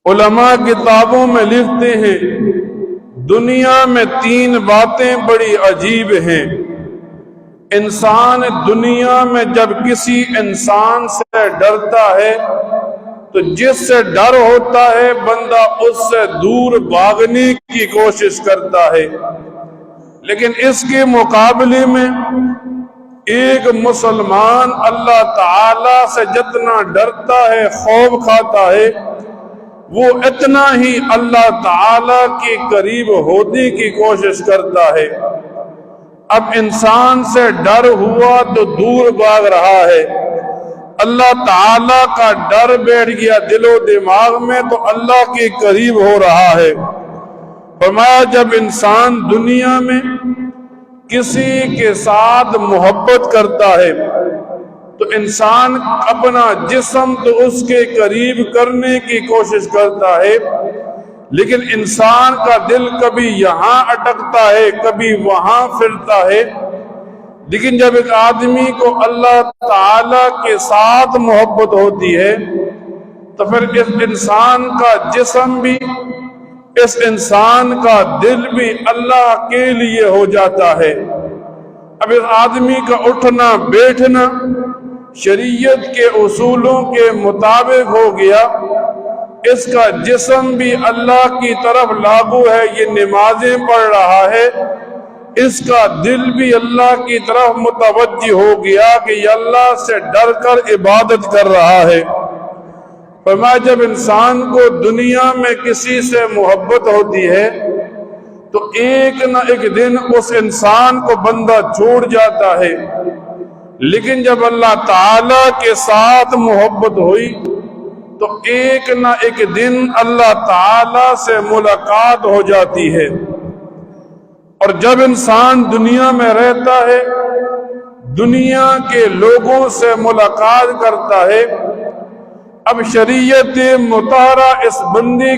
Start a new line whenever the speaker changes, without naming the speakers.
علماء کتابوں میں لکھتے ہیں دنیا میں 3 باتیں بڑی عجیب ہیں۔ انسان دنیا میں جب کسی انسان سے ڈرتا ہے تو جس سے ڈر ہوتا ہے بندہ اس سے دور بھاگنے کی کوشش کرتا ہے، لیکن اس کے مقابلے میں ایک مسلمان اللہ تعالی سے جتنا ڈرتا ہے، خوف کھاتا ہے، وہ اتنا ہی اللہ تعالی کے قریب ہونے کی کوشش کرتا ہے۔ اب انسان سے ڈر ہوا تو دور بھاگ رہا ہے، اللہ تعالی کا ڈر بیٹھ گیا دل و دماغ میں تو اللہ کے قریب ہو رہا ہے۔ فرمایا جب انسان دنیا میں کسی کے ساتھ محبت کرتا ہے تو انسان اپنا جسم تو اس کے قریب کرنے کی کوشش کرتا ہے، لیکن انسان کا دل کبھی یہاں اٹکتا ہے کبھی وہاں پھرتا ہے۔ لیکن جب ایک آدمی کو اللہ تعالی کے ساتھ محبت ہوتی ہے تو پھر اس انسان کا جسم بھی، اس انسان کا دل بھی اللہ کے لیے ہو جاتا ہے۔ اب اس آدمی کا اٹھنا بیٹھنا شریعت کے اصولوں کے مطابق ہو گیا، اس کا جسم بھی اللہ کی طرف لاگو ہے، یہ نمازیں پڑھ رہا ہے، اس کا دل بھی اللہ کی طرف متوجہ ہو گیا کہ یہ اللہ سے ڈر کر عبادت کر رہا ہے۔ فرمایا جب انسان کو دنیا میں کسی سے محبت ہوتی ہے تو ایک نہ ایک دن اس انسان کو بندہ چھوڑ جاتا ہے، لیکن جب اللہ تعالی کے ساتھ محبت ہوئی تو ایک نہ ایک دن اللہ تعالی سے ملاقات ہو جاتی ہے۔ اور جب انسان دنیا میں رہتا ہے، دنیا کے لوگوں سے ملاقات کرتا ہے، اب شریعت مطہرہ اس بندے